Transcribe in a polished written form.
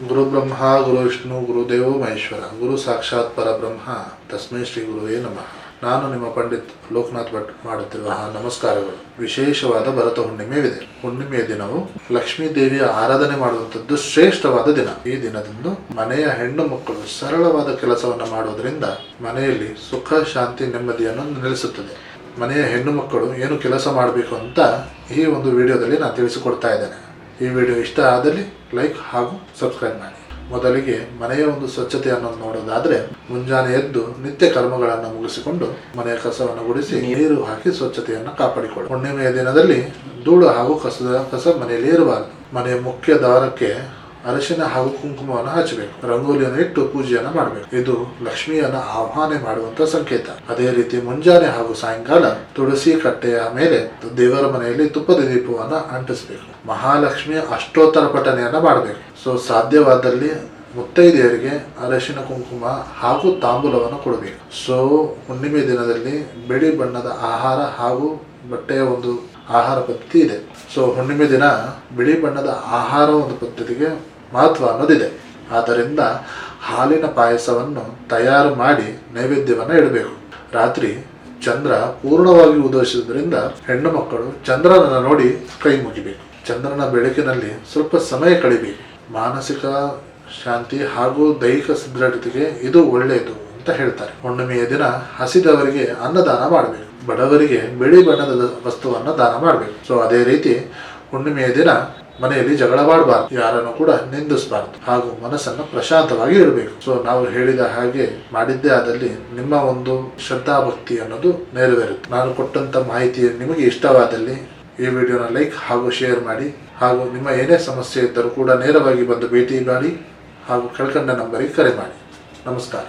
ಗುರು ಬ್ರಹ್ಮ ಗುರು ವಿಷ್ಣು ಗುರುದೇವೋ ಮಹೇಶ್ವರ ಗುರು ಸಾಕ್ಷಾತ್ ಪರಬ್ರಹ್ಮ ತಸ್ಮೈ ಶ್ರೀ ಗುರುವೇ ನಮಃ. ನಾನು ನಿಮ್ಮ ಪಂಡಿತ್ ಲೋಕನಾಥ್ ಭಟ್ ಮಾಡುತ್ತಿರುವ ನಮಸ್ಕಾರಗಳು. ವಿಶೇಷವಾದ ಭರತ ಹುಣ್ಣಿಮೆವಿದೆ. ಹುಣ್ಣಿಮೆಯ ದಿನವು ಲಕ್ಷ್ಮೀ ದೇವಿಯ ಆರಾಧನೆ ಮಾಡುವಂಥದ್ದು ಶ್ರೇಷ್ಠವಾದ ದಿನ. ಈ ದಿನದಂದು ಮನೆಯ ಹೆಣ್ಣು ಮಕ್ಕಳು ಸರಳವಾದ ಕೆಲಸವನ್ನು ಮಾಡುವುದರಿಂದ ಮನೆಯಲ್ಲಿ ಸುಖ ಶಾಂತಿ ನೆಮ್ಮದಿಯನ್ನು ನೆಲೆಸುತ್ತದೆ. ಮನೆಯ ಹೆಣ್ಣು ಮಕ್ಕಳು ಏನು ಕೆಲಸ ಮಾಡಬೇಕು ಅಂತ ಈ ಒಂದು ವಿಡಿಯೋದಲ್ಲಿ ನಾನು ತಿಳಿಸಿಕೊಡ್ತಾ ಇದ್ದೇನೆ. ಈ ವಿಡಿಯೋ ಇಷ್ಟ ಆದಲ್ಲಿ ಲೈಕ್ ಹಾಗೂ ಸಬ್ಸ್ಕ್ರೈಬ್ ಮಾಡಿ. ಮೊದಲಿಗೆ ಮನೆಯ ಒಂದು ಸ್ವಚ್ಛತೆಯನ್ನು ನೋಡೋದಾದ್ರೆ, ಮುಂಜಾನೆ ಎದ್ದು ನಿತ್ಯ ಕರ್ಮಗಳನ್ನು ಮುಗಿಸಿಕೊಂಡು ಮನೆಯ ಕಸವನ್ನು ಗುಡಿಸಿ ನೀರು ಹಾಕಿ ಸ್ವಚ್ಛತೆಯನ್ನು ಕಾಪಾಡಿಕೊಳ್ಳಿ. ಹುಣ್ಣಿಮೆಯ ದಿನದಲ್ಲಿ ಧೂಳು ಹಾಗೂ ಕಸ ಮನೆಯಲ್ಲಿ ಇರಬಾರದು. ಮನೆಯ ಮುಖ್ಯ ದ್ವಾರಕ್ಕೆ ಅರಿಶಿನ ಹಾಗೂ ಕುಂಕುಮವನ್ನು ಹಚ್ಚಬೇಕು. ರಂಗೋಲಿಯನ್ನು ಇಟ್ಟು ಪೂಜೆಯನ್ನು ಮಾಡಬೇಕು. ಇದು ಲಕ್ಷ್ಮಿಯನ್ನು ಆಹ್ವಾನ ಮಾಡುವಂತ ಸಂಕೇತ. ಅದೇ ರೀತಿ ಮುಂಜಾನೆ ಹಾಗೂ ಸಾಯಂಕಾಲ ತುಳಸಿ ಕಟ್ಟೆಯ ಮೇಲೆ ದೇವರ ಮನೆಯಲ್ಲಿ ತುಪ್ಪದ ದೀಪವನ್ನು ಅಂಟಿಸಬೇಕು. ಮಹಾಲಕ್ಷ್ಮಿಯ ಅಷ್ಟೋತ್ತರ ಪಠನೆಯನ್ನ ಮಾಡಬೇಕು. ಸಾಧ್ಯವಾದಲ್ಲಿ ಮುತ್ತೈದೆಯರಿಗೆ ಅರಿಶಿನ ಕುಂಕುಮ ಹಾಗೂ ತಾಂಬೂಲವನ್ನು ಕೊಡಬೇಕು. ಹುಣ್ಣಿಮೆ ದಿನದಲ್ಲಿ ಬಿಳಿ ಬಣ್ಣದ ಆಹಾರ ಹಾಗೂ ಬಟ್ಟೆಯ ಒಂದು ಆಹಾರ ಪದ್ಧತಿ ಇದೆ. ಹುಣ್ಣಿಮೆ ದಿನ ಬಿಳಿ ಬಣ್ಣದ ಆಹಾರ ಒಂದು ಪದ್ಧತಿಗೆ ಮಹತ್ವ ಅನ್ನೋದಿದೆ. ಆದ್ದರಿಂದ ಹಾಲಿನ ಪಾಯಸವನ್ನು ತಯಾರು ಮಾಡಿ ನೈವೇದ್ಯವನ್ನು ಇಡಬೇಕು. ರಾತ್ರಿ ಚಂದ್ರ ಪೂರ್ಣವಾಗಿ ಉದಯಿಸುವುದರಿಂದ ಹೆಣ್ಣು ಮಕ್ಕಳು ಚಂದ್ರನನ್ನು ನೋಡಿ ಕೈ ಮುಗಿಬೇಕು. ಚಂದ್ರನ ಬೆಳಕಿನಲ್ಲಿ ಸ್ವಲ್ಪ ಸಮಯ ಕಳಿಬೇಕು. ಮಾನಸಿಕ ಶಾಂತಿ ಹಾಗೂ ದೈಹಿಕ ಸದೃಢತೆಗೆ ಇದು ಒಳ್ಳೆಯದು ಅಂತ ಹೇಳ್ತಾರೆ. ಹುಣ್ಣಿಮೆಯ ದಿನ ಹಸಿದವರಿಗೆ ಅನ್ನದಾನ ಮಾಡಬೇಕು. ಬಡವರಿಗೆ ಬಿಳಿ ಬಣ್ಣದ ವಸ್ತುವನ್ನು ದಾನ ಮಾಡಬೇಕು. ಅದೇ ರೀತಿ ಹುಣ್ಣಿಮೆಯ ದಿನ ಮನೆಯಲ್ಲಿ ಜಗಳವಾಡಬಾರ್ದು, ಯಾರನ್ನು ಕೂಡ ನಿಂದಿಸಬಾರ್ದು ಹಾಗೂ ಮನಸ್ಸನ್ನು ಪ್ರಶಾಂತವಾಗಿ ಇಡಬೇಕು. ನಾವು ಹೇಳಿದ ಹಾಗೆ ಮಾಡಿದ್ದೇ ಆದಲ್ಲಿ ನಿಮ್ಮ ಒಂದು ಶ್ರದ್ಧಾ ಭಕ್ತಿ ಅನ್ನೋದು ನೆರವೇರುತ್ತೆ. ನಾನು ಕೊಟ್ಟಂತ ಮಾಹಿತಿ ನಿಮಗೆ ಇಷ್ಟವಾದಲ್ಲಿ ಈ ವಿಡಿಯೋನ ಲೈಕ್ ಹಾಗೂ ಶೇರ್ ಮಾಡಿ. ಹಾಗೂ ನಿಮ್ಮ ಏನೇ ಸಮಸ್ಯೆ ಇದ್ದರೂ ಕೂಡ ನೇರವಾಗಿ ಬಂದು ಭೇಟಿ ಮಾಡಿ ಹಾಗೂ ಕೆಳಕಂಡ ನಂಬರಿಗೆ ಕರೆ ಮಾಡಿ. ನಮಸ್ಕಾರ.